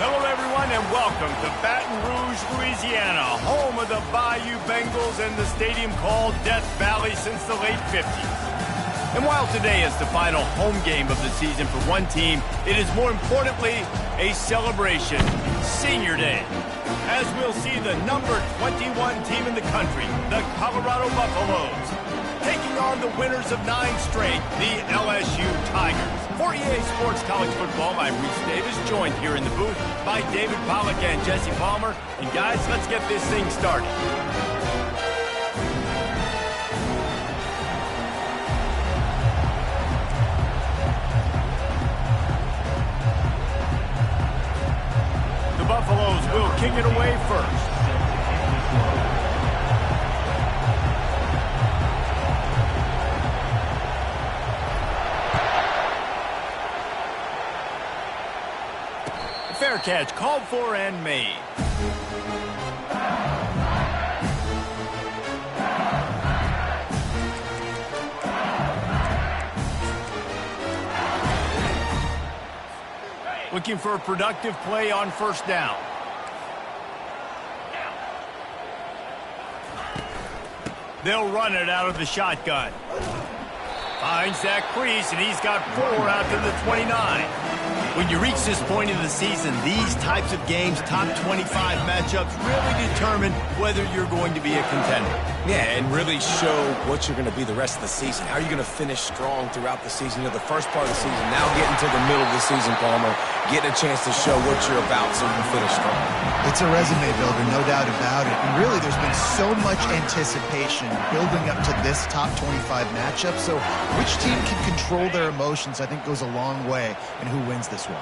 Hello, everyone, and welcome to Baton Rouge, Louisiana, home of the Bayou Bengals and the stadium called Death Valley since the late 50s. And while today is the final home game of the season for one team, it is more importantly a celebration, Senior Day, as we'll see the number 21 team in the country, the Colorado Buffaloes, taking on the winners of 9 straight, the LSU Tigers. For EA Sports College Football, I'm Reese Davis, joined here in the booth by David Pollack and Jesse Palmer. And guys, let's get this thing started. The Buffaloes will kick it away first. Fair catch, called for and made. Looking for a productive play on first down. They'll run it out of the shotgun. Finds that crease, and he's got 4 out to the 29. When you reach this point in the season, these types of games, top 25 matchups, really determine whether you're going to be a contender. Yeah, and really show what you're going to be the rest of the season. How are you going to finish strong throughout the season? You know, the first part of the season, now getting to the middle of the season, Palmer, getting a chance to show what you're about so you can finish strong. It's a resume builder, no doubt about it. And really, there's been so much anticipation building up to this top 25 matchup. So which team can control their emotions, I think, goes a long way in who wins this one.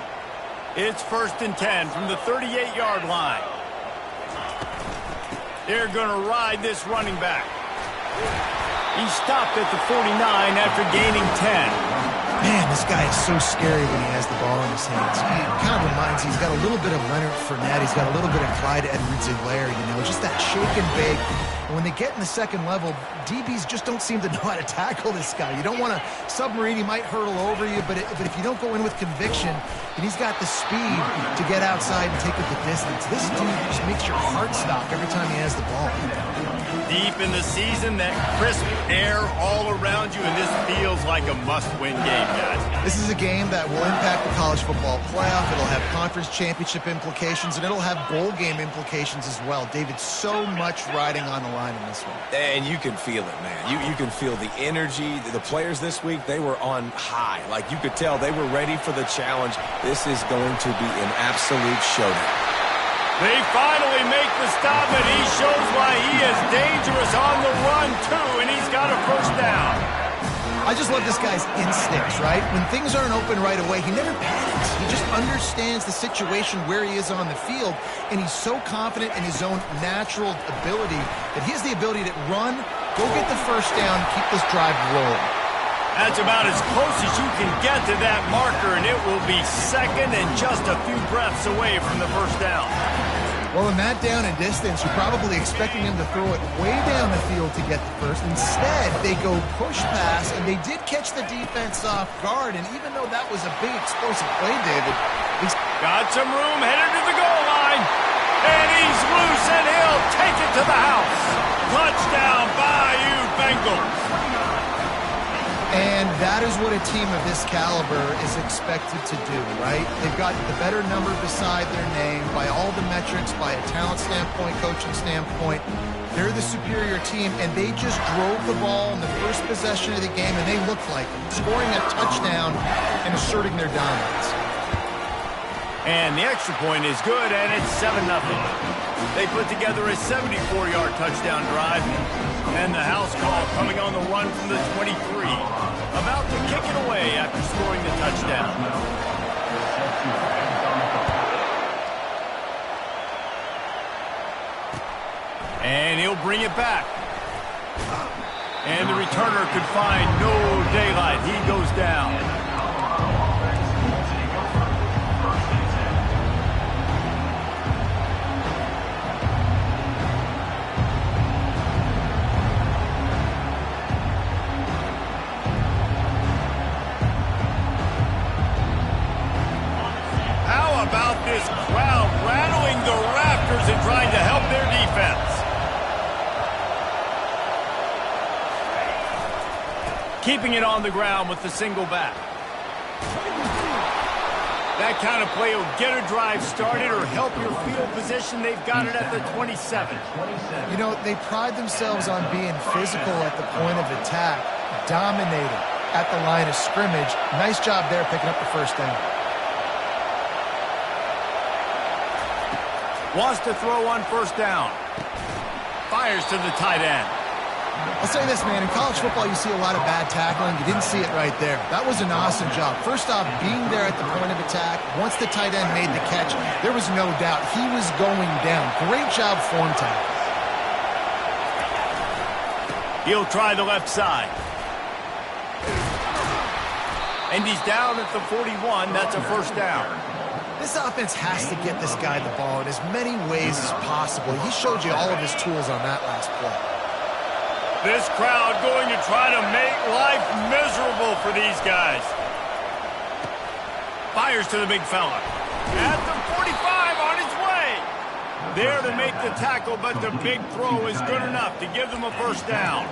It's 1st and 10 from the 38-yard line. They're going to ride this running back. He stopped at the 49 after gaining 10. Man, this guy is so scary when he has the ball in his hands. He kind of reminds me, he's got a little bit of Leonard Fournette. He's got a little bit of Clyde Edwards-Helaire, you know, just that shake and bake. And when they get in the second level, DBs just don't seem to know how to tackle this guy. You don't want to submarine. He might hurtle over you, but if you don't go in with conviction, and he's got the speed to get outside and take it the distance. This dude just makes your heart stop every time he has the ball. Deep in the season, that crisp air all around you, and this feels like a must-win game, guys. This is a game that will impact the college football playoff. It'll have conference championship implications, and it'll have bowl game implications as well. David, so much riding on the line in this one. And you can feel it, man. You can feel the energy. The players this week, they were on high. Like, you could tell they were ready for the challenge. This is going to be an absolute showdown. They finally make the stop, and he shows why he is dangerous on the run, too, and he's got a first down. I just love this guy's instincts, right? When things aren't open right away, he never panics. He just understands the situation where he is on the field, and he's so confident in his own natural ability that he has the ability to run, go get the first down, keep this drive rolling. That's about as close as you can get to that marker, and it will be second and just a few breaths away from the first down. Well, in that down and distance, you're probably expecting him to throw it way down the field to get the first. Instead, they go push pass, and they did catch the defense off guard. And even though that was a big explosive play, David, he's got some room, headed to the goal line. And he's loose, and he'll take it to the house. Touchdown, Bayou Bengals. And that is what a team of this caliber is expected to do, right? They've got the better number beside their name by all the metrics, by a talent standpoint, coaching standpoint. They're the superior team, and they just drove the ball in the first possession of the game, and they looked like them, scoring a touchdown and asserting their dominance. And the extra point is good, and it's 7-0. They put together a 74-yard touchdown drive, and the house call coming on the run from the 23. About to kick it away after scoring the touchdown. And he'll bring it back. And the returner could find no daylight. He goes down. this crowd rattling the rafters and trying to help their defense. Keeping it on the ground with the single back. That kind of play will get a drive started or help your field position. They've got it at the 27. You know, they pride themselves on being physical at the point of attack, dominating at the line of scrimmage. Nice job there picking up the first down. Wants to throw on first down. Fires to the tight end. I'll say this, man. In college football, you see a lot of bad tackling. You didn't see it right there. That was an awesome job. First off, being there at the point of attack. Once the tight end made the catch, there was no doubt he was going down. Great job form tackle. He'll try the left side. And he's down at the 41. That's a first down. This offense has to get this guy the ball in as many ways as possible. He showed you all of his tools on that last play. This crowd going to try to make life miserable for these guys. Fires to the big fella. At the 45, on his way. There to make the tackle, but the big throw is good enough to give them a first down.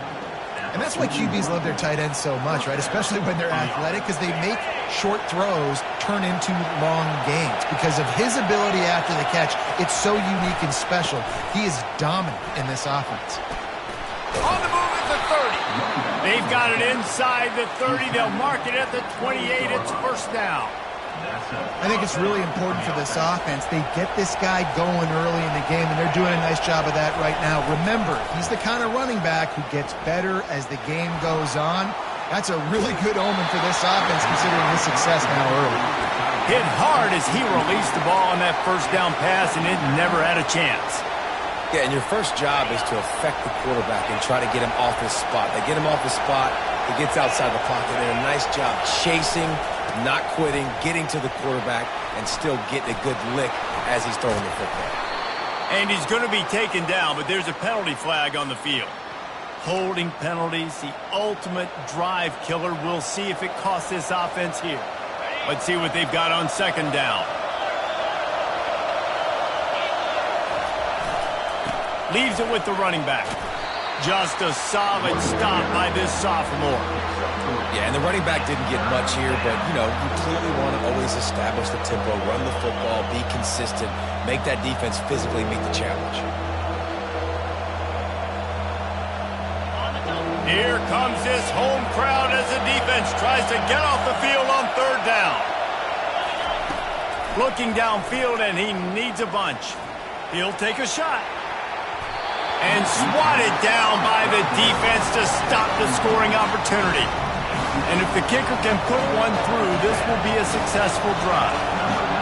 And that's why QBs love their tight ends so much, right? Especially when they're athletic, because they make short throws turn into long gains. Because of his ability after the catch, it's so unique and special. He is dominant in this offense. On the move at the 30. They've got it inside the 30. They'll mark it at the 28. It's first down. I think it's really important for this offense. They get this guy going early in the game, and they're doing a nice job of that right now. Remember, he's the kind of running back who gets better as the game goes on. That's a really good omen for this offense, considering his success now early. Hit hard as he released the ball on that first down pass, and it never had a chance. Yeah, and your first job is to affect the quarterback and try to get him off his spot. They get him off his spot, he gets outside the pocket, and a nice job chasing, not quitting, getting to the quarterback, and still getting a good lick as he's throwing the football. And he's going to be taken down, but there's a penalty flag on the field. Holding penalties, the ultimate drive killer. We'll see if it costs this offense here. Let's see what they've got on second down. Leaves it with the running back. Just a solid stop by this sophomore. Yeah, and the running back didn't get much here, but, you know, you clearly want to always establish the tempo, run the football, be consistent, make that defense physically meet the challenge. Here comes this home crowd as the defense tries to get off the field on third down. Looking downfield, and he needs a bunch. He'll take a shot. And swatted down by the defense to stop the scoring opportunity. And if the kicker can put one through, this will be a successful drive.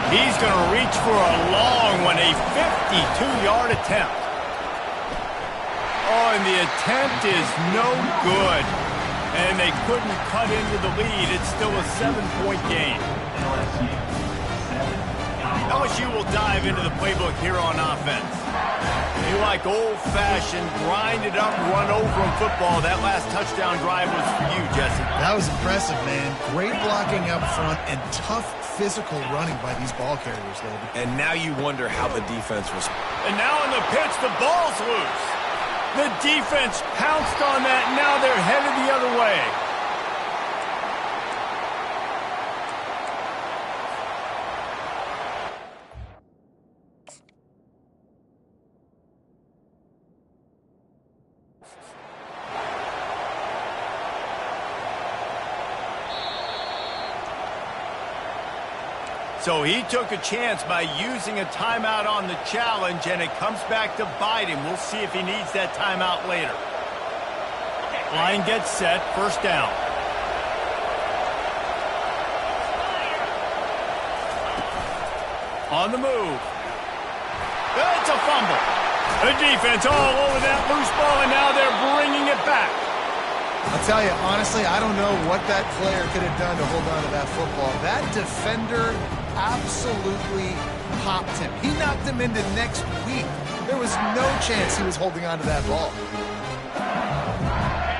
He's going to reach for a long one, a 52-yard attempt. Oh, and the attempt is no good. And they couldn't cut into the lead. It's still a 7-point game. LSU will dive into the playbook here on offense. You like old-fashioned, grind-it-up, run-over football. That last touchdown drive was for you, Jesse. That was impressive, man. Great blocking up front and tough physical running by these ball carriers, David. And now you wonder how the defense was. And now on the pitch, the ball's loose. The defense pounced on that. Now they're headed the other way. So he took a chance by using a timeout on the challenge, and it comes back to bite him. We'll see if he needs that timeout later. Line gets set, first down. On the move. It's a fumble. The defense all over that loose ball, and now they're bringing it back. I'll tell you, honestly, I don't know what that player could have done to hold on to that football. That defender absolutely popped him. He knocked him into next week. There was no chance he was holding on to that ball.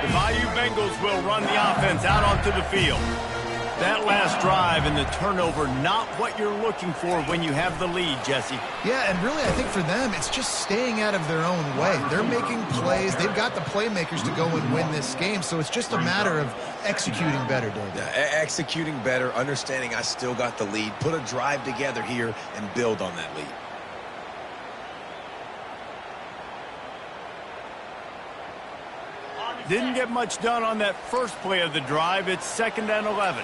The Bayou Bengals will run the offense out onto the field. That last drive and the turnover, not what you're looking for when you have the lead, Jesse. Yeah, and really I think for them, it's just staying out of their own way. They're making plays. They've got the playmakers to go and win this game, so it's just a matter of executing better, David. Yeah, executing better, understanding I still got the lead, put a drive together here and build on that lead. Didn't get much done on that first play of the drive. It's 2nd and 11.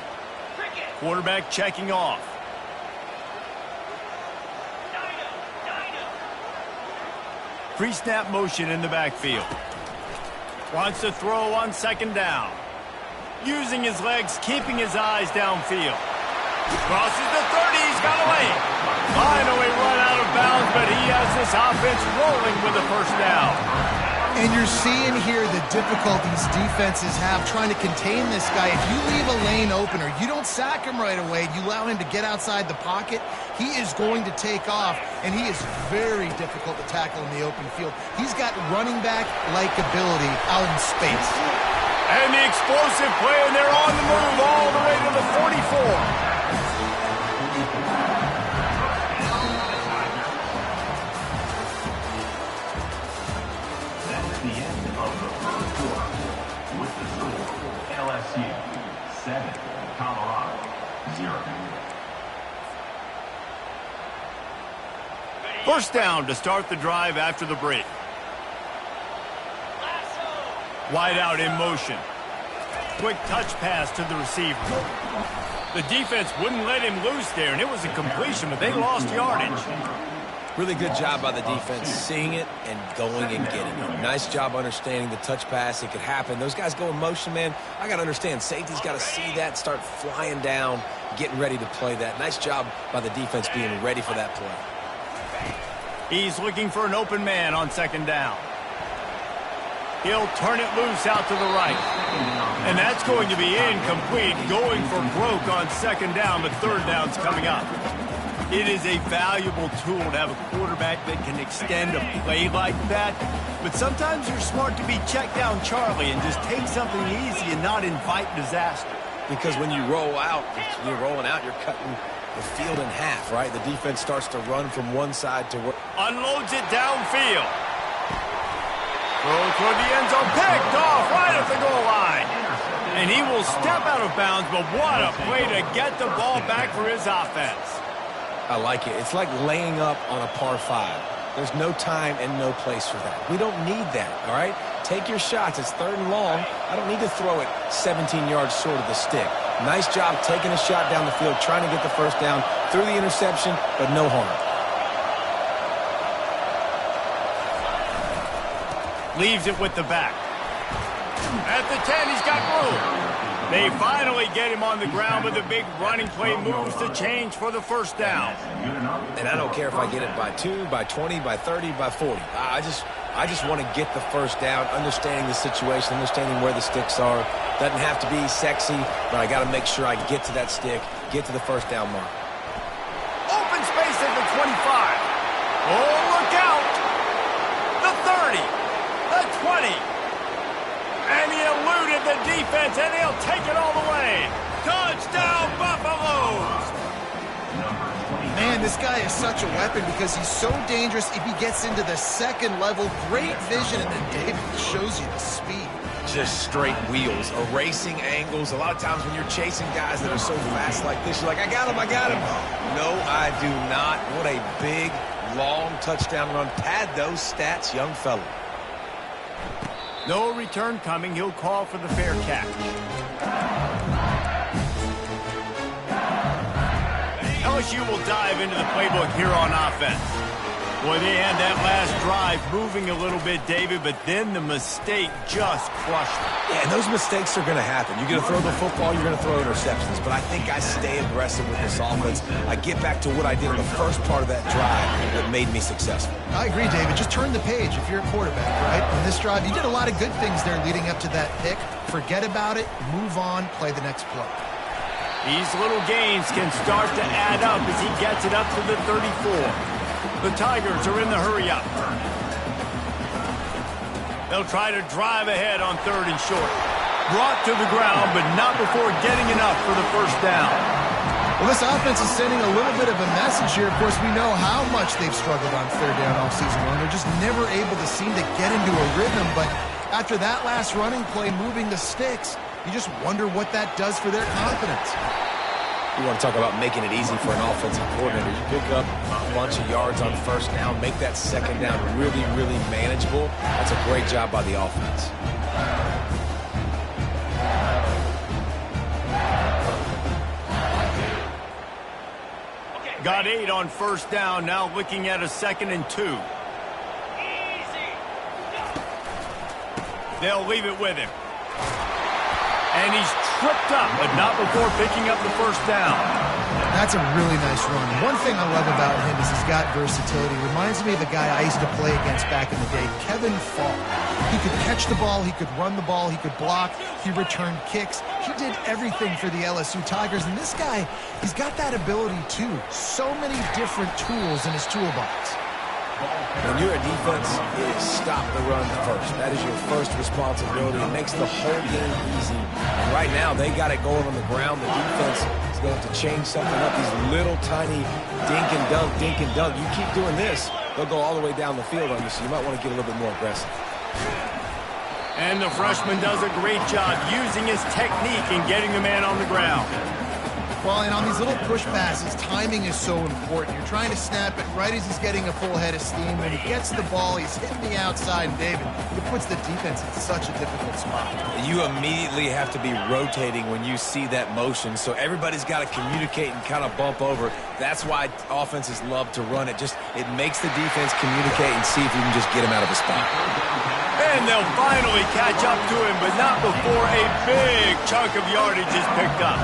Quarterback checking off. Pre-snap motion in the backfield. Wants to throw on 2nd down. Using his legs, keeping his eyes downfield. Crosses the 30, he's got away. Finally run out of bounds, but he has this offense rolling with the first down. And you're seeing here the difficulties defenses have trying to contain this guy. If you leave a lane open or you don't sack him right away, you allow him to get outside the pocket, he is going to take off, and he is very difficult to tackle in the open field. He's got running back-like ability out in space. And the explosive play, and they're on the move all the way to the 44. LSU 7, Colorado 0. First down to start the drive after the break. Wide out in motion. Quick touch pass to the receiver. The defense wouldn't let him loose there, and it was a completion, but they lost yardage. Really good job by the defense, seeing it and going and getting it. Nice job understanding the touch pass. It could happen. Those guys go in motion, man. I got to understand, safety's got to see that, start flying down, getting ready to play that. Nice job by the defense being ready for that play. He's looking for an open man on 2nd down. He'll turn it loose out to the right. And that's going to be incomplete, going for broke on 2nd down, but 3rd down's coming up. It is a valuable tool to have a quarterback that can extend a play like that. But sometimes you're smart to be check down Charlie and just take something easy and not invite disaster. Because when you roll out, you're rolling out, you're cutting the field in half, right? The defense starts to run from one side to unloads it downfield. Throw toward the end zone, picked off right at the goal line. And he will step out of bounds, but what a play to get the ball back for his offense. I like it. It's like laying up on a par 5. There's no time and no place for that. We don't need that, all right? Take your shots. It's 3rd and long. I don't need to throw it 17 yards short of the stick. Nice job taking a shot down the field, trying to get the first down through the interception, but no harm. Leaves it with the back. At the 10, he's got room. They finally get him on the ground with a big running play, moves to change for the first down. And I don't care if I get it by 2, by 20, by 30, by 40. I just want to get the first down, understanding the situation, understanding where the sticks are. Doesn't have to be sexy, but I got to make sure I get to that stick, get to the first down mark. Open space at the 25. Oh, look out! The 30, the 20. And he eluded the defense, and he'll take it all the way. Touchdown, Buffaloes! Man, this guy is such a weapon because he's so dangerous if he gets into the 2nd level. Great vision, and then David shows you the speed. Just straight wheels, erasing angles. A lot of times when you're chasing guys that are so fast like this, you're like, I got him, I got him. No, I do not. What a big, long touchdown run. Pad those stats, young fella. No return coming. He'll call for the fair catch. LSU will dive into the playbook here on offense. Boy, they had that last drive moving a little bit, David, but then the mistake just crushed them. Yeah, and those mistakes are going to happen. You're going to throw the football, you're going to throw interceptions. But I think I stay aggressive with this offense. I get back to what I did in the first part of that drive that made me successful. I agree, David. Just turn the page if you're a quarterback, right? On this drive, you did a lot of good things there leading up to that pick. Forget about it, move on, play the next play. These little gains can start to add up as he gets it up to the 34. The Tigers are in the hurry-up. They'll try to drive ahead on 3rd and short. Brought to the ground, but not before getting enough for the first down. Well, this offense is sending a little bit of a message here. Of course, we know how much they've struggled on third down all season long. They're just never able to seem to get into a rhythm. But after that last running play, moving the sticks, you just wonder what that does for their confidence. You want to talk about making it easy for an offensive coordinator. You pick up a bunch of yards on first down, make that second down really, really manageable. That's a great job by the offense. Got 8 on first down, now looking at a 2nd and 2. They'll leave it with him. And he's tripped up, but not before picking up the first down. That's a really nice run. One thing I love about him is he's got versatility. Reminds me of a guy I used to play against back in the day, Kevin Falk. He could catch the ball, he could run the ball, he could block, he returned kicks. He did everything for the LSU Tigers, and this guy, he's got that ability too. So many different tools in his toolbox. When you're a defense, it is stop the run first. That is your first responsibility. It makes the whole game easy. And right now, they got it going on the ground. The defense is going to have to change something up. These little tiny dink and dunk. You keep doing this, they'll go all the way down the field on you, so you might want to get a little bit more aggressive. And the freshman does a great job using his technique and getting the man on the ground. Well, and on these little push passes, timing is so important. You're trying to snap it right as he's getting a full head of steam. When he gets the ball, he's hitting the outside, and David, it puts the defense in such a difficult spot. You immediately have to be rotating when you see that motion, so everybody's got to communicate and kind of bump over. That's why offenses love to run it. It makes the defense communicate and see if you can just get him out of a spot. And they'll finally catch up to him, but not before a big chunk of yardage is picked up.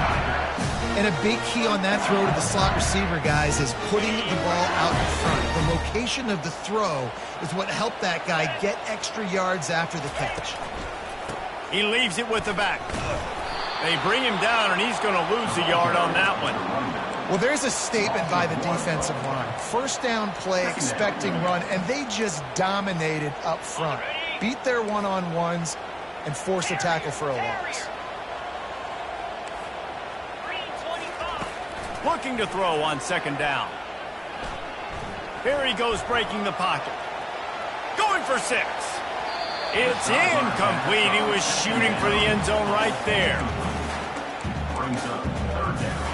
And a big key on that throw to the slot receiver, guys, is putting the ball out in front. The location of the throw is what helped that guy get extra yards after the catch. He leaves it with the back. They bring him down, and he's going to lose a yard on that one. Well, there's a statement by the defensive line. First down play, expecting run, and they just dominated up front. Beat their one-on-ones and force a tackle for a loss. Looking to throw on second down. Here he goes, breaking the pocket. Going for 6. It's incomplete. He was shooting for the end zone right there. Brings up third down.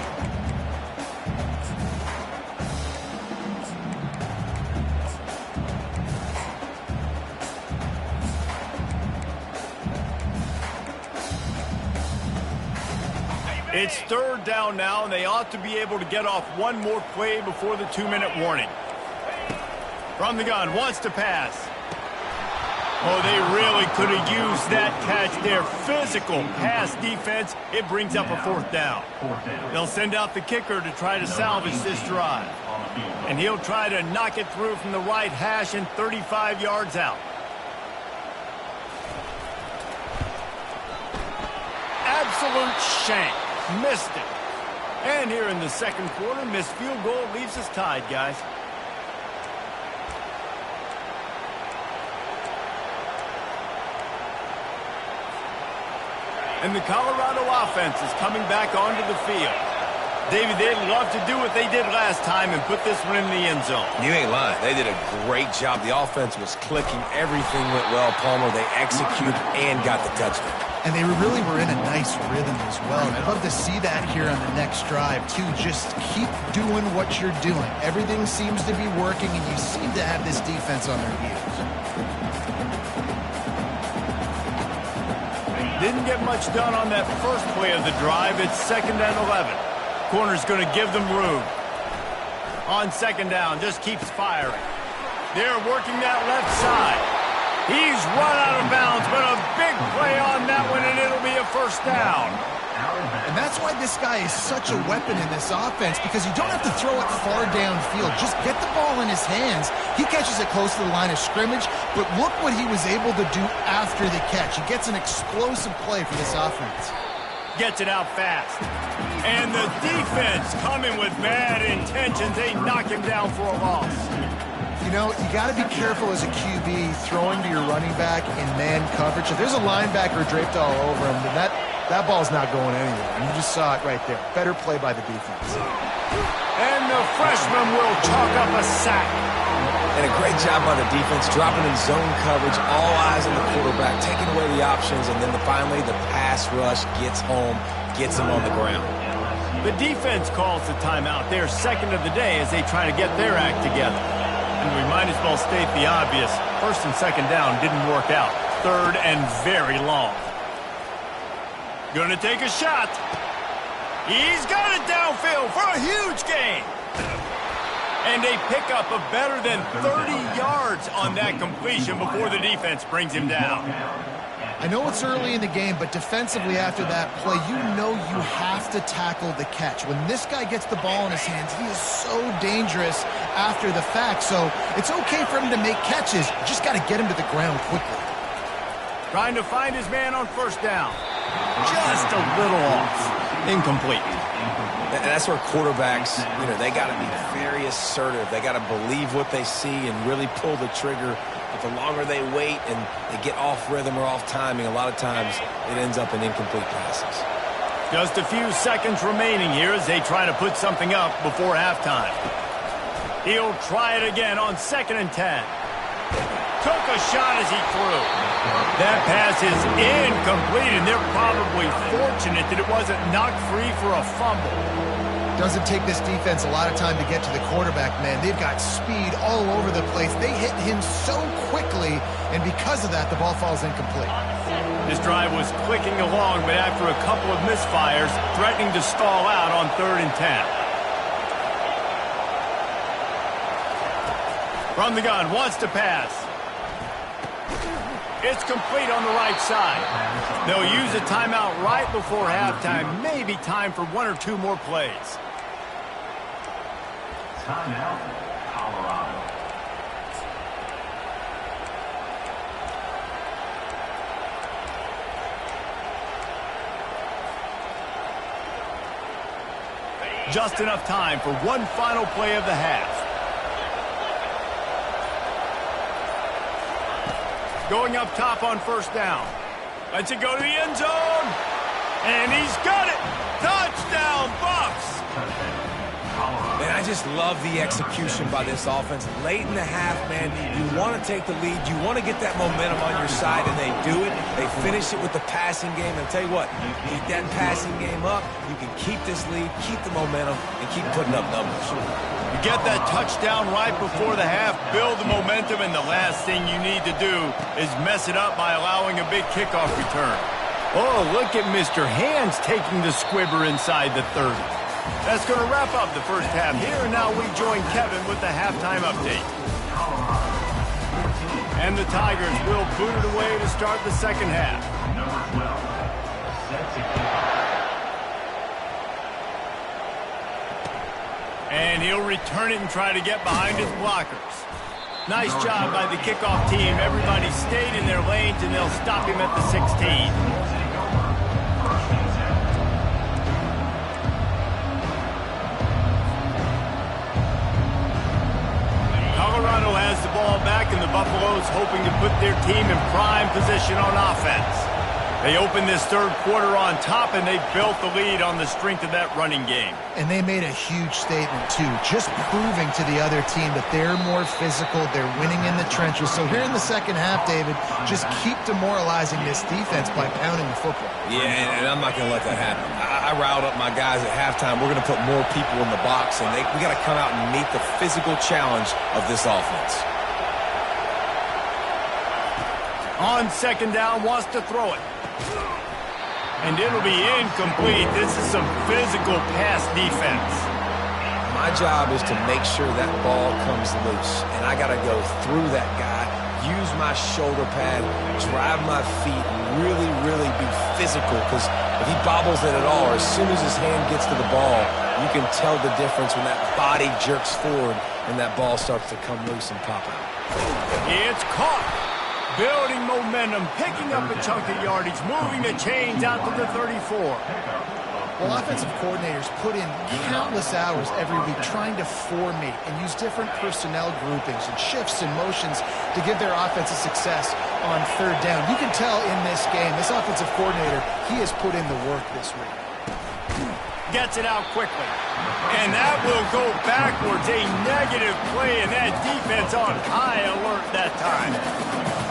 It's third down now, and they ought to be able to get off one more play before the 2-minute warning. From the gun, wants to pass. Oh, they really could have used that catch there. Physical pass defense. It brings up a 4th down. They'll send out the kicker to try to salvage this drive. And he'll try to knock it through from the right hash and 35 yards out. Absolute shank. Missed it. And here in the second quarter, missed field goal leaves us tied, guys. And the Colorado offense is coming back onto the field. David, they'd love to do what they did last time and put this one in the end zone. You ain't lying. They did a great job. The offense was clicking. Everything went well, Palmer. They executed and got the touchdown. And they really were in a nice rhythm as well. And I'd love to see that here on the next drive, too. Just keep doing what you're doing. Everything seems to be working, and you seem to have this defense on their heels. Didn't get much done on that first play of the drive. It's 2nd and 11. Corner's going to give them room. On second down, just keeps firing. They're working that left side. He's run out of bounds, but a big play on that one, and it'll be a first down. And that's why this guy is such a weapon in this offense, because you don't have to throw it far downfield. Just get the ball in his hands. He catches it close to the line of scrimmage, but look what he was able to do after the catch. He gets an explosive play for this offense. Gets it out fast. And the defense coming with bad intentions. They knock him down for a loss. You know, you got to be careful as a QB throwing to your running back in man coverage. If there's a linebacker draped all over him, then that ball's not going anywhere. And you just saw it right there. Better play by the defense. And the freshman will chalk up a sack. And a great job by the defense, dropping in zone coverage, all eyes on the quarterback, taking away the options, and then finally the pass rush gets home, gets him on the ground. The defense calls the timeout. They're second of the day as they try to get their act together. And we might as well state the obvious. First and second down didn't work out. Third and very long. Gonna take a shot. He's got it downfield for a huge gain. And a pickup of better than 30 yards on that completion before the defense brings him down. I know it's early in the game, but defensively after that play, you know you have to tackle the catch. When this guy gets the ball in his hands, he is so dangerous after the fact. So it's okay for him to make catches. You just got to get him to the ground quickly. Trying to find his man on first down. Just a little off. Incomplete. And that's where quarterbacks, they got to be very assertive. They got to believe what they see and really pull the trigger. But the longer they wait and they get off rhythm or off timing, a lot of times it ends up in incomplete passes. Just a few seconds remaining here as they try to put something up before halftime. He'll try it again on 2nd and 10. Took a shot as he threw. That pass is incomplete, and they're probably fortunate that it wasn't knocked free for a fumble. Doesn't take this defense a lot of time to get to the quarterback, man. They've got speed all over the place. They hit him so quickly, and because of that, the ball falls incomplete. This drive was clicking along, but after a couple of misfires, threatening to stall out on 3rd and 10. From the gun, wants to pass. It's complete on the right side. They'll use a timeout right before halftime. Maybe time for 1 or 2 more plays. Timeout, Colorado. Just enough time for one final play of the half. Going up top on first down. Lets it go to the end zone. And he's got it. Touchdown, Bucks. Man, I just love the execution by this offense. Late in the half, man, you want to take the lead. You want to get that momentum on your side, and they do it. They finish it with the passing game. And I'll tell you what, keep that passing game up. You can keep this lead, keep the momentum, and keep putting up numbers. You get that touchdown right before the half, build the momentum, and the last thing you need to do is mess it up by allowing a big kickoff return. Oh, look at Mr. Hands taking the squibber inside the 30. That's going to wrap up the first half here, and now we join Kevin with the halftime update. And the Tigers will boot it away to start the second half. Number 12, set to kick off. And he'll return it and try to get behind his blockers. Nice job by the kickoff team. Everybody stayed in their lanes, and they'll stop him at the 16. Colorado has the ball back, and the Buffaloes hoping to put their team in prime position on offense. They opened this third quarter on top, and they built the lead on the strength of that running game. And they made a huge statement, too, just proving to the other team that they're more physical, they're winning in the trenches. So here in the second half, David, just keep demoralizing this defense by pounding the football. Yeah, and I'm not going to let that happen. I riled up my guys at halftime. We're going to put more people in the box, and we got to come out and meet the physical challenge of this offense. On second down, wants to throw it. And it'll be incomplete. This is some physical pass defense. My job is to make sure that ball comes loose. And I got to go through that guy, use my shoulder pad, drive my feet, really, really be physical. Because if he bobbles it at all, or as soon as his hand gets to the ball, you can tell the difference when that body jerks forward and that ball starts to come loose and pop out. It's caught. Building momentum, picking up a chunk of yardage, moving the chains out to the 34. Well, offensive coordinators put in countless hours every week trying to formate and use different personnel groupings and shifts and motions to give their offense a success on third down. You can tell in this game, this offensive coordinator, he has put in the work this week. Gets it out quickly. And that will go backwards. A negative play, and that defense on high alert that time.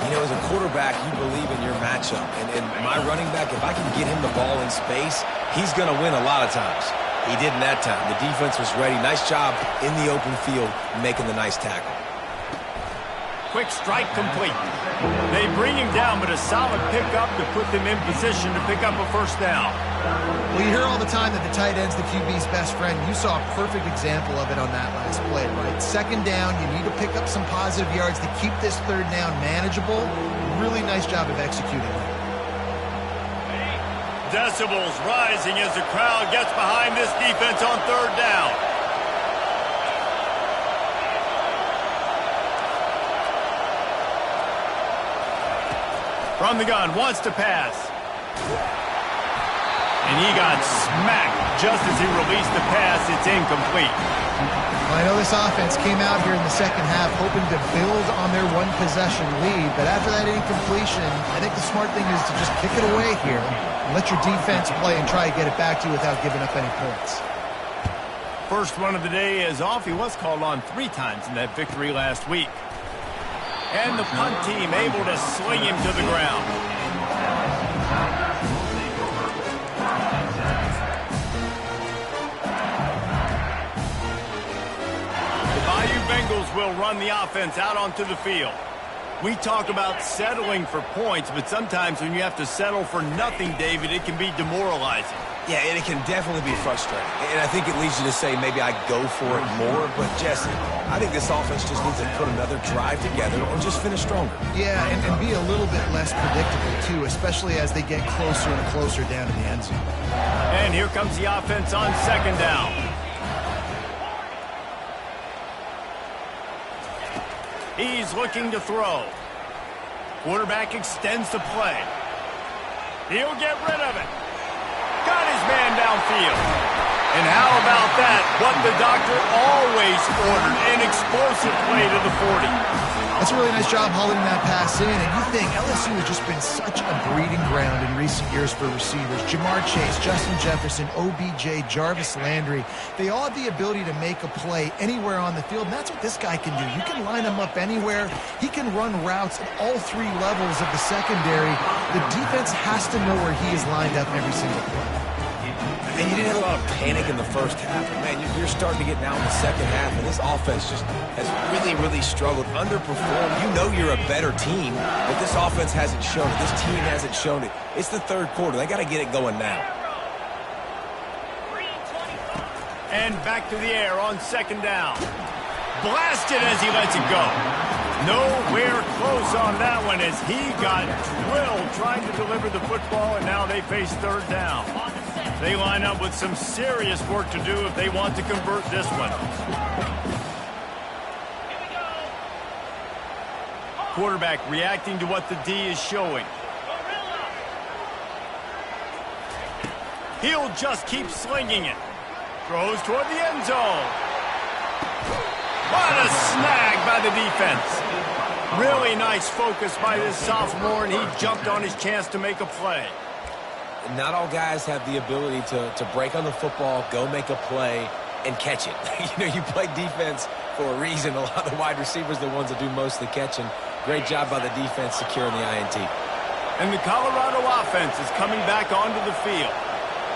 You know, as a quarterback, you believe in your matchup. And my running back, if I can get him the ball in space, he's going to win a lot of times. He didn't that time. The defense was ready. Nice job in the open field making the nice tackle. Quick strike complete. They bring him down, but a solid pickup to put them in position to pick up a first down. Well, you hear all the time that the tight end's the QB's best friend. You saw a perfect example of it on that last play, right? Second down, you need to pick up some positive yards to keep this third down manageable. Really nice job of executing it. Decibels rising as the crowd gets behind this defense on third down. From the gun, wants to pass. And he got smacked just as he released the pass. It's incomplete. Well, I know this offense came out here in the second half hoping to build on their one-possession lead, but after that incompletion, I think the smart thing is to just kick it away here and let your defense play and try to get it back to you without giving up any points. First run of the day is off. He was called on 3 times in that victory last week. And the punt team able to sling him to the ground. The Bayou Bengals will run the offense out onto the field. We talk about settling for points, but sometimes when you have to settle for nothing, David, it can be demoralizing. Yeah, and it can definitely be frustrating. And I think it leads you to say maybe I go for it more. But, Jesse, I think this offense just needs to put another drive together or just finish stronger. Yeah, and be a little bit less predictable, too, especially as they get closer and closer down to the end zone. And here comes the offense on second down. He's looking to throw. Quarterback extends the play. He'll get rid of it. Got his man downfield. And how about that? What the doctor always ordered, an explosive play to the 40. That's a really nice job hauling that pass in. And you think LSU has just been such a breeding ground in recent years for receivers. Jamar Chase, Justin Jefferson, OBJ, Jarvis Landry. They all have the ability to make a play anywhere on the field, and that's what this guy can do. You can line him up anywhere. He can run routes at all 3 levels of the secondary. The defense has to know where he is lined up every single play. And you didn't have a lot of panic in the first half. Man, you're starting to get now in the second half, and this offense just has really, really struggled, underperformed. You know you're a better team, but this offense hasn't shown it. This team hasn't shown it. It's the third quarter. They got to get it going now. And back to the air on second down. Blasted as he lets it go. Nowhere close on that one as he got drilled trying to deliver the football, and now they face third down. They line up with some serious work to do if they want to convert this one. Quarterback reacting to what the D is showing. He'll just keep slinging it. Throws toward the end zone. What a snag by the defense. Really nice focus by this sophomore, and he jumped on his chance to make a play. Not all guys have the ability to break on the football, go make a play, and catch it. You play defense for a reason. A lot of the wide receivers are the ones that do most of the catching. Great job by the defense securing the INT. And the Colorado offense is coming back onto the field.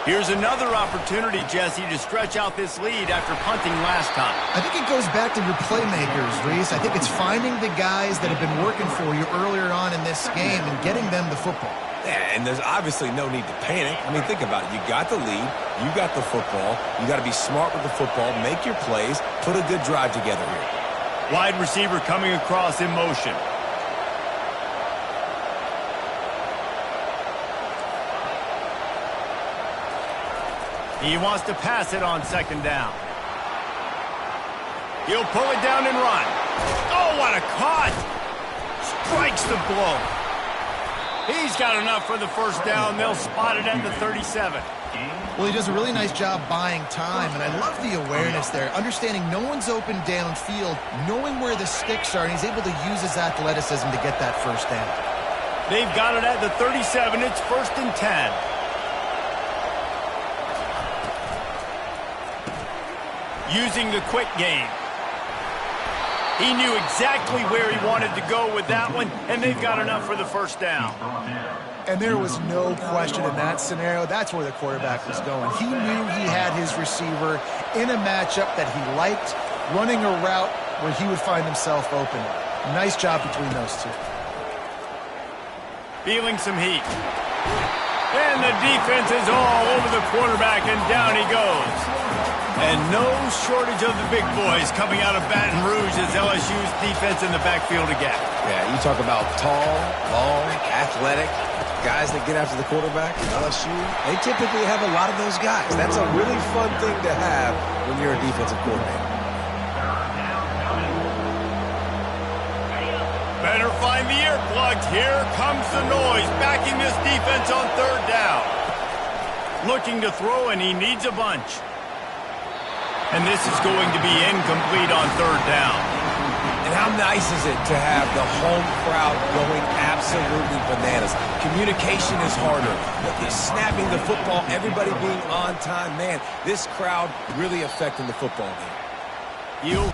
Here's another opportunity, Jesse, to stretch out this lead after punting last time. I think it goes back to your playmakers, Reese. I think it's finding the guys that have been working for you earlier on in this game and getting them the football. Yeah, and there's obviously no need to panic. I mean, think about it. You got the lead. You got the football. You got to be smart with the football. Make your plays. Put a good drive together here. Wide receiver coming across in motion. He wants to pass it on second down. He'll pull it down and run. Oh, what a caught! Strikes the blow. He's got enough for the first down. They'll spot it at the 37. Well, he does a really nice job buying time, and I love the awareness there, understanding no one's open downfield, knowing where the sticks are, and he's able to use his athleticism to get that first down. They've got it at the 37. It's 1st and 10. Using the quick game. He knew exactly where he wanted to go with that one, and they've got enough for the first down. And there was no question in that scenario. That's where the quarterback was going. He knew he had his receiver in a matchup that he liked, running a route where he would find himself open. Nice job between those two. Feeling some heat. And the defense is all over the quarterback, and down he goes. And no shortage of the big boys coming out of Baton Rouge as LSU's defense in the backfield again. Yeah, you talk about tall, long, athletic, guys that get after the quarterback in LSU, they typically have a lot of those guys. That's a really fun thing to have when you're a defensive coordinator. Better find the earplugs. Here comes the noise, backing this defense on 3rd down. Looking to throw, and he needs a bunch. And this is going to be incomplete on 3rd down. And how nice is it to have the home crowd going absolutely bananas? Communication is harder. Snapping the football, everybody being on time. Man, this crowd really affecting the football game. You.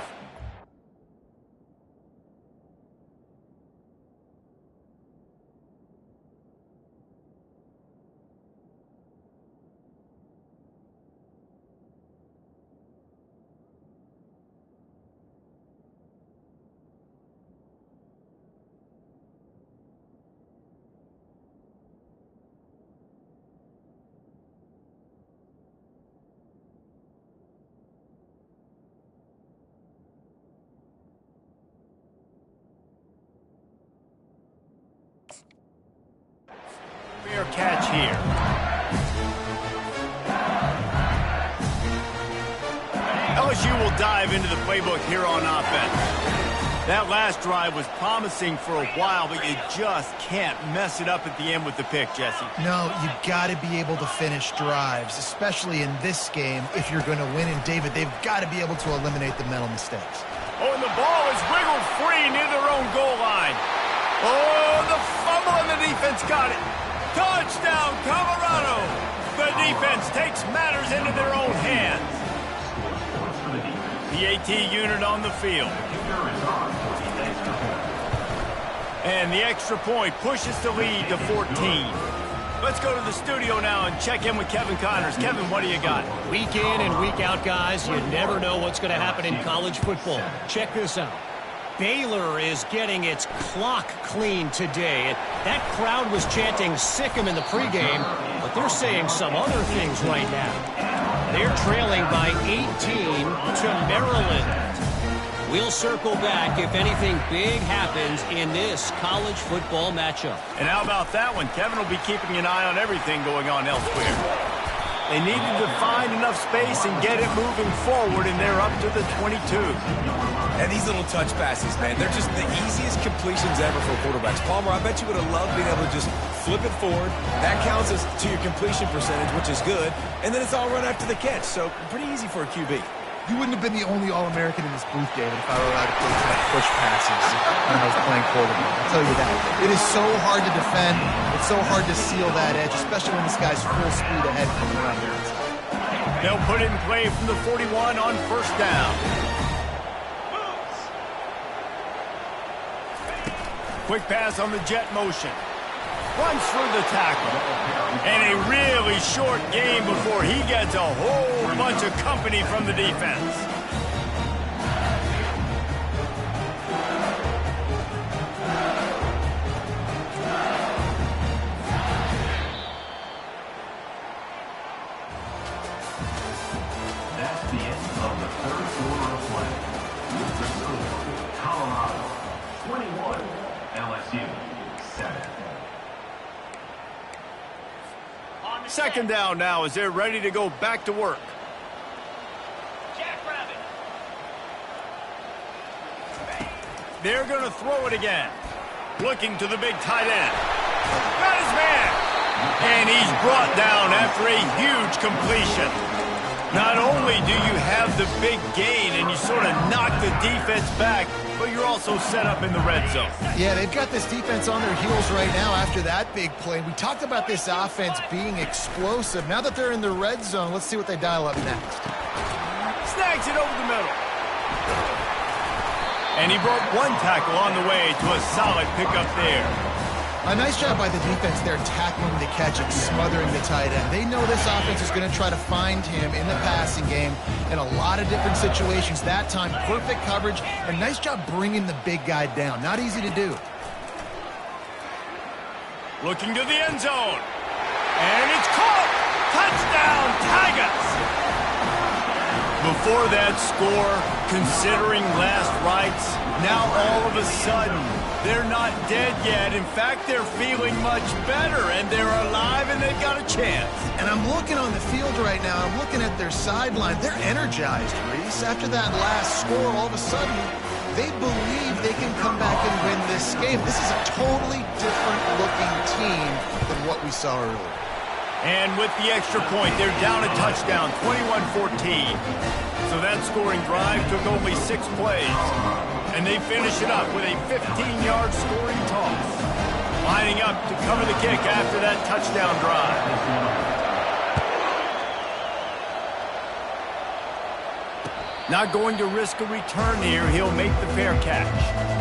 Fair catch here. LSU will dive into the playbook here on offense. That last drive was promising for a while, but you just can't mess it up at the end with the pick, Jesse. No, you got to be able to finish drives, especially in this game if you're going to win. And, David, they've got to be able to eliminate the mental mistakes. Oh, and the ball is wiggled free near their own goal line. Oh, the fumble, and the defense got it. Touchdown, Colorado! The defense takes matters into their own hands. The AT unit on the field. And the extra point pushes the lead to 14. Let's go to the studio now and check in with Kevin Connors. Kevin, what do you got? Week in and week out, guys, you never know what's going to happen in college football. Check this out. Baylor is getting its clock cleaned today. That crowd was chanting "sick 'em" in the pregame, but they're saying some other things right now. They're trailing by 18 to Maryland. We'll circle back if anything big happens in this college football matchup. And how about that one? Kevin will be keeping an eye on everything going on elsewhere. They needed to find enough space and get it moving forward, and they're up to the 22. And these little touch passes, man, they're just the easiest completions ever for quarterbacks. Palmer, I bet you would have loved being able to just flip it forward. That counts as to your completion percentage, which is good. And then it's all run after the catch, so pretty easy for a QB. You wouldn't have been the only All-American in this booth, David, if I were allowed to play push passes when I was playing quarterback. I'll tell you that. It is so hard to defend. It's so hard to seal that edge, especially when this guy's full speed ahead coming around the outside. They'll put it in play from the 41 on 1st down. Quick pass on the jet motion. Runs through the tackle. And a really short game before he gets a whole bunch of company from the defense. That's the end of the 3rd quarter of play. With the score, Colorado 21, LSU 7. 2nd down now as they're ready to go back to work. They're going to throw it again. Looking to the big tight end. Got his man. And he's brought down after a huge completion. Not only do you have the big gain and you sort of knock the defense back, but you're also set up in the red zone. Yeah, they've got this defense on their heels right now after that big play. We talked about this offense being explosive. Now that they're in the red zone, let's see what they dial up next. Snags it over the middle. And he broke one tackle on the way to a solid pickup there. A nice job by the defense there tackling the catch and smothering the tight end. They know this offense is going to try to find him in the passing game in a lot of different situations. That time, perfect coverage, and nice job bringing the big guy down. Not easy to do. Looking to the end zone. And it's caught! Touchdown, Tigers! Before that score, considering last rites, now all of a sudden, they're not dead yet. In fact, they're feeling much better, and they're alive, and they've got a chance. And I'm looking on the field right now. I'm looking at their sideline. They're energized, Reese. After that last score, all of a sudden, they believe they can come back and win this game. This is a totally different-looking team than what we saw earlier. And with the extra point, they're down a touchdown, 21-14. So that scoring drive took only 6 plays. And they finish it up with a 15-yard scoring toss. Lining up to cover the kick after that touchdown drive. Not going to risk a return here. He'll make the fair catch.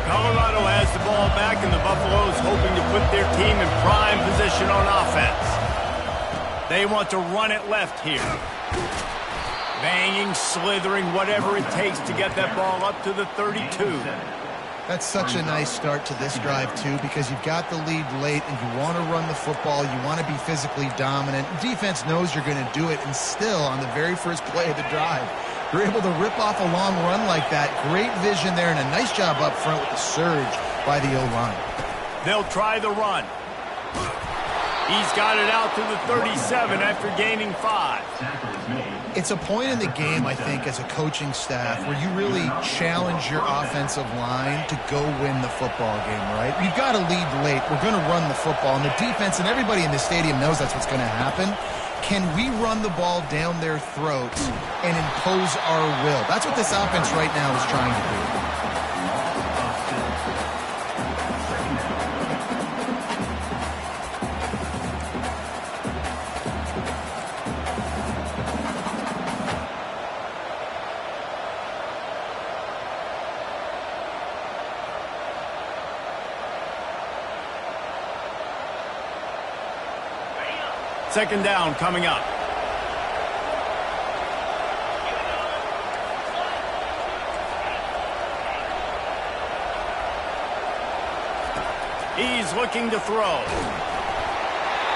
Colorado has the ball back, and the Buffaloes hoping to put their team in prime position on offense. They want to run it left here. Banging, slithering, whatever it takes to get that ball up to the 32. That's such a nice start to this drive, too, because you've got the lead late and you want to run the football. You want to be physically dominant. Defense knows you're going to do it, and still, on the very first play of the drive, you're able to rip off a long run like that. Great vision there, and a nice job up front with the surge by the O-line. They'll try the run. He's got it out to the 37 after gaining 5. It's a point in the game, I think, as a coaching staff, where you really challenge your offensive line to go win the football game, right? You've got to lead late. We're going to run the football, and the defense and everybody in the stadium knows that's what's going to happen. Can we run the ball down their throats and impose our will? That's what this offense right now is trying to do. Second down coming up. He's looking to throw.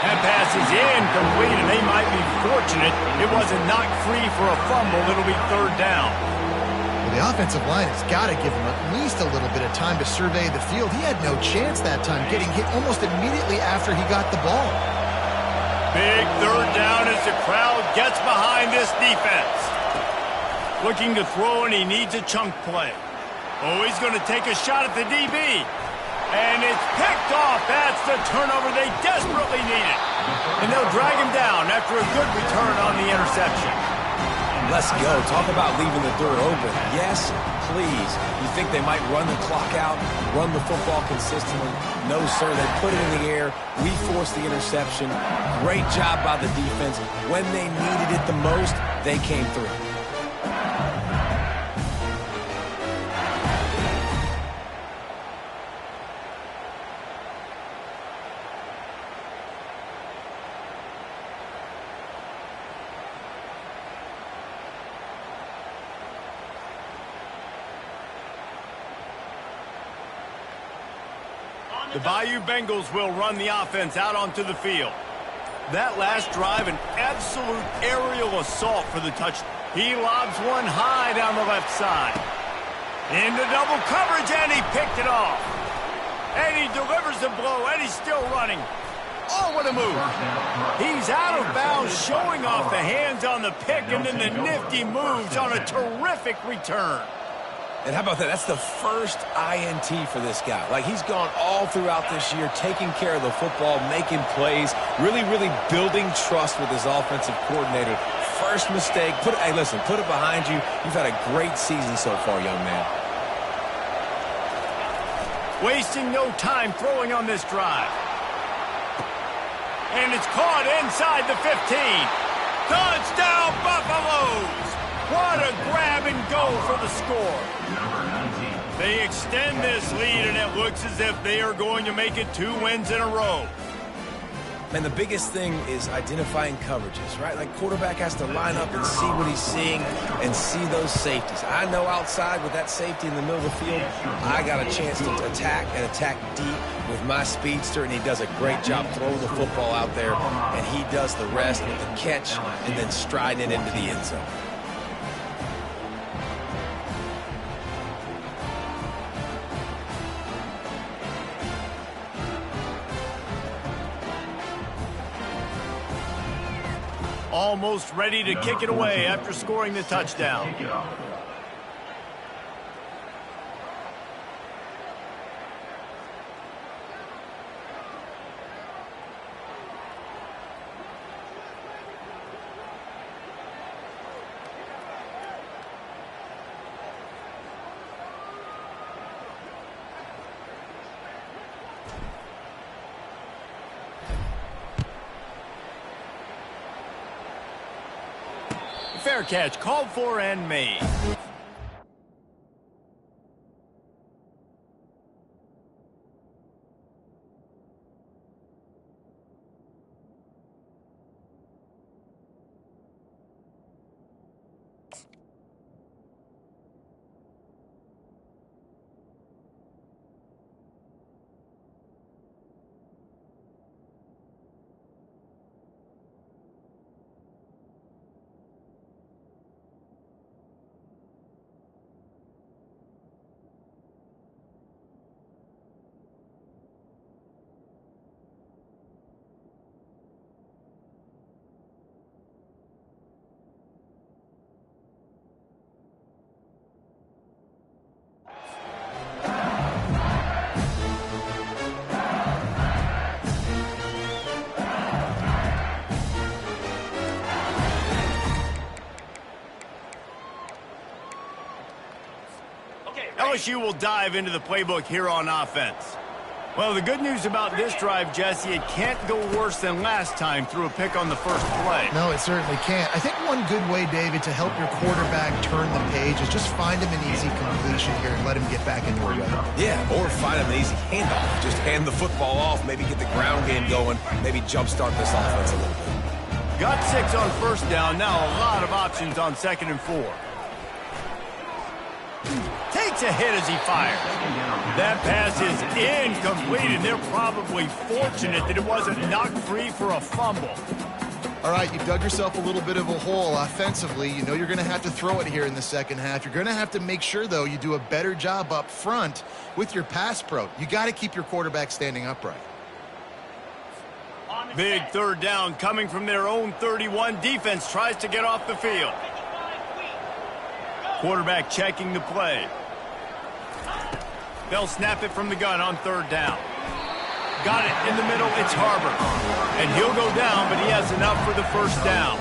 That pass is incomplete, and they might be fortunate it wasn't knocked free for a fumble. It'll be third down. Well, the offensive line has got to give him at least a little bit of time to survey the field. He had no chance that time, getting hit almost immediately after he got the ball. Big third down as the crowd gets behind this defense. Looking to throw, and he needs a chunk play. Oh, he's going to take a shot at the DB. And it's picked off. That's the turnover they desperately needed. And they'll drag him down after a good return on the interception. Let's go. Talk about leaving the door open. Yes, please. You think they might run the clock out, run the football consistently? No, sir. They put it in the air. We forced the interception. Great job by the defense. When they needed it the most, they came through. The Bayou Bengals will run the offense out onto the field. That last drive, an absolute aerial assault for the touchdown. He lobs one high down the left side. Into double coverage, and he picked it off. And he delivers the blow, and he's still running. Oh, what a move. He's out of bounds, showing off the hands on the pick, and then the nifty moves on a terrific return. And how about that? That's the first INT for this guy. Like, he's gone all throughout this year, taking care of the football, making plays, really, really building trust with his offensive coordinator. First mistake, hey, listen, put it behind you. You've had a great season so far, young man. Wasting no time throwing on this drive. And it's caught inside the 15. Touchdown, Buffaloes! What a grab and go for the score. They extend this lead, and it looks as if they are going to make it 2 wins in a row. And the biggest thing is identifying coverages, right? Like, quarterback has to line up and see what he's seeing and see those safeties. I know outside with that safety in the middle of the field, I got a chance to attack and attack deep with my speedster, and he does a great job throwing the football out there, and he does the rest with the catch and then striding it into the end zone. Almost ready to kick it away after scoring the touchdown. Fair catch, called for and made. LSU will dive into the playbook here on offense. Well, the good news about this drive, Jesse, it can't go worse than last time through a pick on the first play. No, it certainly can't. I think one good way, David, to help your quarterback turn the page is just find him an easy completion here and let him get back into a rhythm. Yeah, or find him an easy handoff. Just hand the football off, maybe get the ground game going, maybe jumpstart this offense a little bit. Got 6 on first down, now a lot of options on 2nd and 4. Takes a hit as he fires. That pass is incomplete, and they're probably fortunate that it wasn't knocked free for a fumble. All right, you've dug yourself a little bit of a hole offensively. You know you're going to have to throw it here in the second half. You're going to have to make sure, though, you do a better job up front with your pass pro. You got to keep your quarterback standing upright. Big 3rd down coming from their own 31. Defense tries to get off the field. Quarterback checking the play. They'll snap it from the gun on 3rd down. Got it in the middle. It's Harbor. And he'll go down, but he has enough for the first down.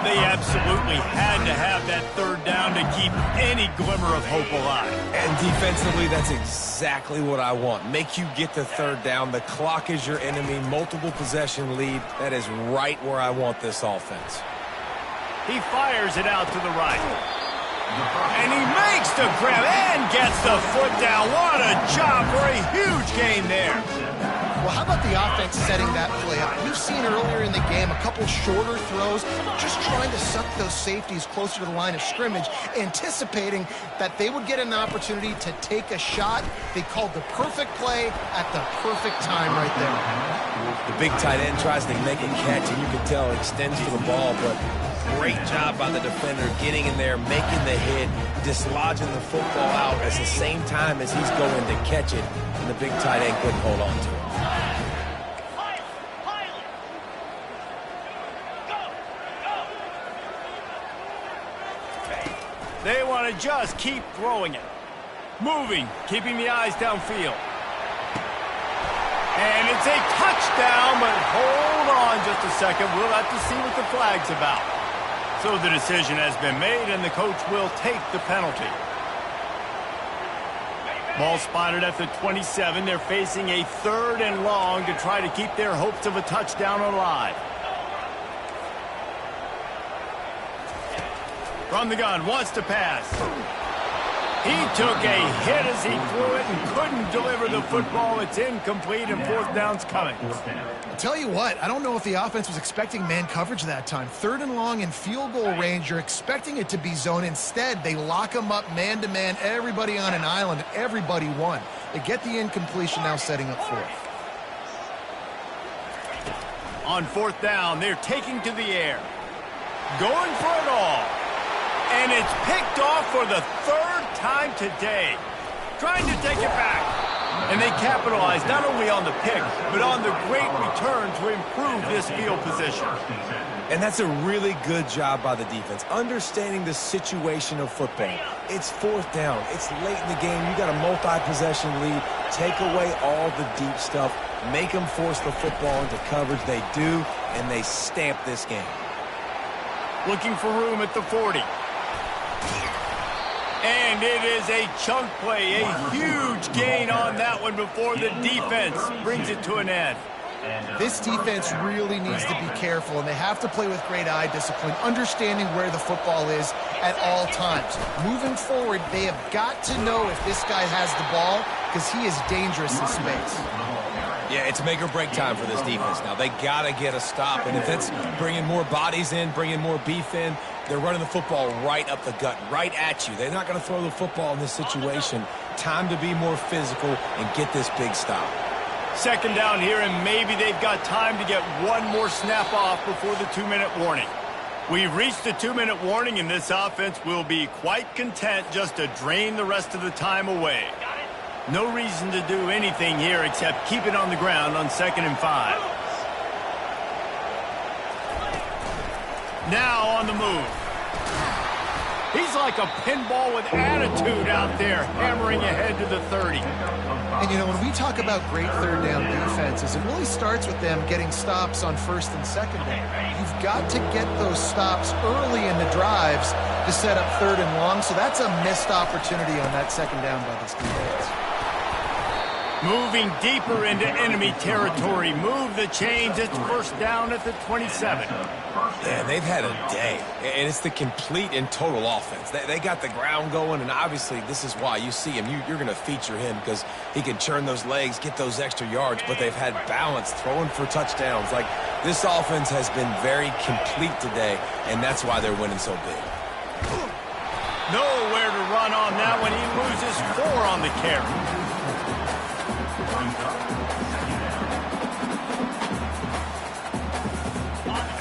They absolutely had to have that 3rd down to keep any glimmer of hope alive. And defensively, that's exactly what I want. Make you get the 3rd down. The clock is your enemy. Multiple possession lead. That is right where I want this offense. He fires it out to the right. And he makes the grab and gets the foot down. What a job for a huge gain there. Well, how about the offense setting that play up? We've seen earlier in the game a couple shorter throws, just trying to suck those safeties closer to the line of scrimmage, anticipating that they would get an opportunity to take a shot. They called the perfect play at the perfect time right there. The big tight end tries to make a catch, and you can tell extends for the ball, but great job by the defender getting in there, making the hit, dislodging the football out at the same time as he's going to catch it, and the big tight end couldn't hold on to it. They want to just keep throwing it. Moving, keeping the eyes downfield. And it's a touchdown, but hold on just a second. We'll have to see what the flag's about. So the decision has been made, and the coach will take the penalty. Ball spotted at the 27. They're facing a 3rd and long to try to keep their hopes of a touchdown alive. From the gun, wants to pass. He took a hit as he threw it and couldn't deliver the football. It's incomplete, and 4th down's coming. I'll tell you what, I don't know if the offense was expecting man coverage that time. 3rd and long in field goal range, you're expecting it to be zone. Instead, they lock them up man-to-man, everybody on an island, everybody won. They get the incompletion, now setting up 4th. On 4th down, they're taking to the air. Going for it all. And it's picked off for the 3rd time today. Trying to take it back. And they capitalize not only on the pick, but on the great return to improve this field position. And that's a really good job by the defense, understanding the situation of football. It's 4th down. It's late in the game. You got a multi-possession lead. Take away all the deep stuff. Make them force the football into coverage. They do, and they stamp this game. Looking for room at the 40. And it is a chunk play, a huge gain on that one before the defense brings it to an end. This defense really needs to be careful, and they have to play with great eye discipline, understanding where the football is at all times. Moving forward, they have got to know if this guy has the ball, because he is dangerous in space. Yeah, it's make or break time for this defense now. They got to get a stop, and if it's bringing more bodies in, bringing more beef in, they're running the football right up the gut, right at you. They're not going to throw the football in this situation. Time to be more physical and get this big stop. 2nd down here, and maybe they've got time to get one more snap off before the 2-minute warning. We've reached the 2-minute warning, and this offense will be quite content just to drain the rest of the time away. No reason to do anything here except keep it on the ground on 2nd and 5. Now on the move. He's like a pinball with attitude out there, hammering ahead to the 30. And, you know, when we talk about great 3rd down defenses, it really starts with them getting stops on 1st and 2nd down. You've got to get those stops early in the drives to set up 3rd and long, so that's a missed opportunity on that 2nd down by this defense. Moving deeper into enemy territory. Move the chains. It's 1st down at the 27. Yeah, they've had a day, and it's the complete and total offense. They got the ground going, and obviously this is why you see him. You're going to feature him because he can churn those legs, get those extra yards, but they've had balance, throwing for touchdowns. Like, this offense has been very complete today, and that's why they're winning so big. Nowhere to run on that one. He loses 4 on the carry.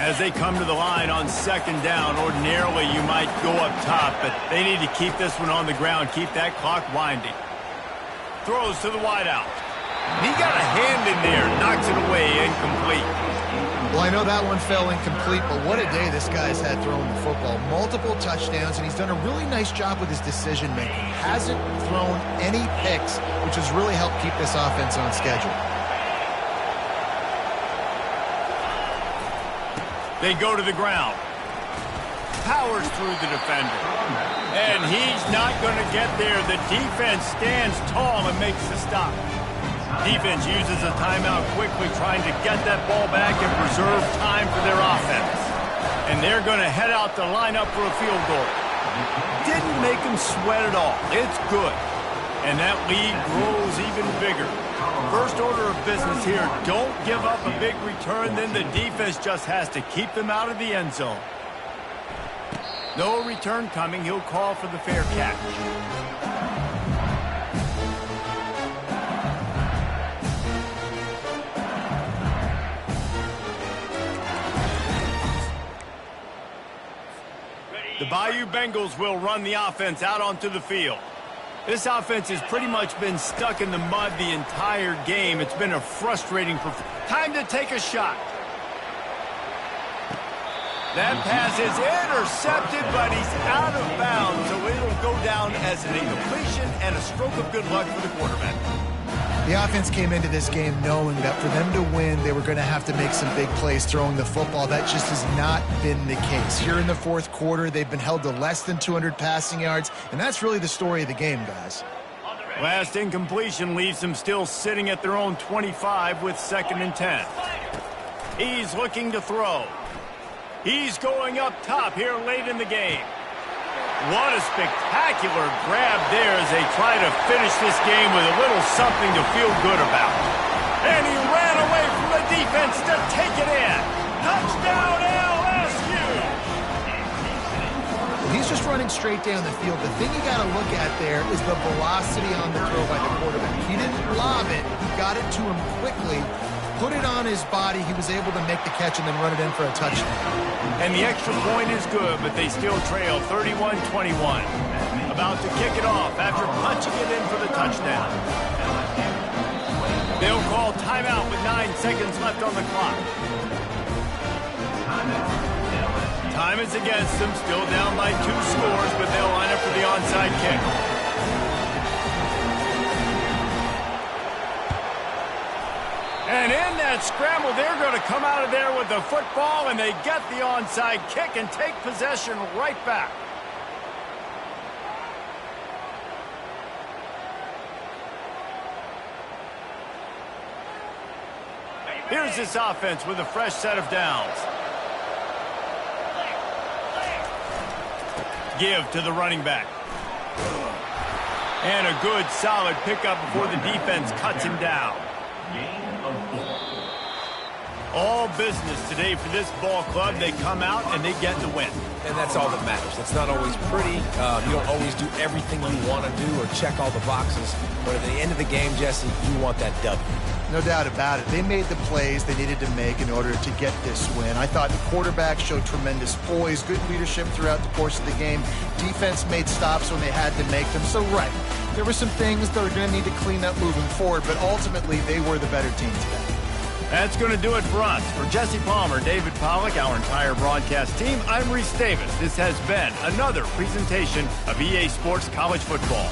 As they come to the line on 2nd down, ordinarily you might go up top, but they need to keep this one on the ground, keep that clock winding. Throws to the wideout. He got a hand in there, knocks it away, incomplete. Well, I know that one fell incomplete, but what a day this guy's had throwing the football. Multiple touchdowns, and he's done a really nice job with his decision-making. Hasn't thrown any picks, which has really helped keep this offense on schedule. They go to the ground. Powers through the defender. And he's not going to get there. The defense stands tall and makes the stop. Defense uses a timeout quickly, trying to get that ball back and preserve time for their offense. And they're going to head out to line up for a field goal. Didn't make them sweat at all. It's good. And that lead grows even bigger. First order of business here, don't give up a big return, then the defense just has to keep them out of the end zone. No return coming, he'll call for the fair catch. The Bayou Bengals will run the offense out onto the field. This offense has pretty much been stuck in the mud the entire game. It's been a frustrating performance. Time to take a shot. That pass is intercepted, but he's out of bounds, so it'll go down as an incompletion and a stroke of good luck for the quarterback. The offense came into this game knowing that for them to win, they were going to have to make some big plays throwing the football. That just has not been the case. Here in the fourth quarter, they've been held to less than 200 passing yards, and that's really the story of the game, guys. Last incompletion leaves them still sitting at their own 25 with 2nd and 10. He's looking to throw. He's going up top here late in the game. What a spectacular grab there as they try to finish this game with a little something to feel good about. And he ran away from the defense to take it in. Touchdown, LSU! He's just running straight down the field. The thing you got to look at there is the velocity on the throw by the quarterback. He didn't lob it. He got it to him quickly, put it on his body. He was able to make the catch and then run it in for a touchdown. And the extra point is good, but they still trail 31-21. About to kick it off after punching it in for the touchdown. They'll call timeout with 9 seconds left on the clock. Time is against them, still down by 2 scores, but they'll line up for the onside kick. And in that scramble, they're going to come out of there with the football, and they get the onside kick and take possession right back. Here's this offense with a fresh set of downs. Give to the running back. And a good, solid pickup before the defense cuts him down. All business today for this ball club. They come out and they get the win. And that's all that matters. It's not always pretty. You don't always do everything you want to do or check all the boxes. But at the end of the game, Jesse, you want that W. No doubt about it. They made the plays they needed to make in order to get this win. I thought the quarterback showed tremendous poise, good leadership throughout the course of the game. Defense made stops when they had to make them. So, right, there were some things that are going to need to clean up moving forward, but ultimately they were the better team today. That's going to do it for us. For Jesse Palmer, David Pollack, our entire broadcast team, I'm Reese Davis. This has been another presentation of EA Sports College Football.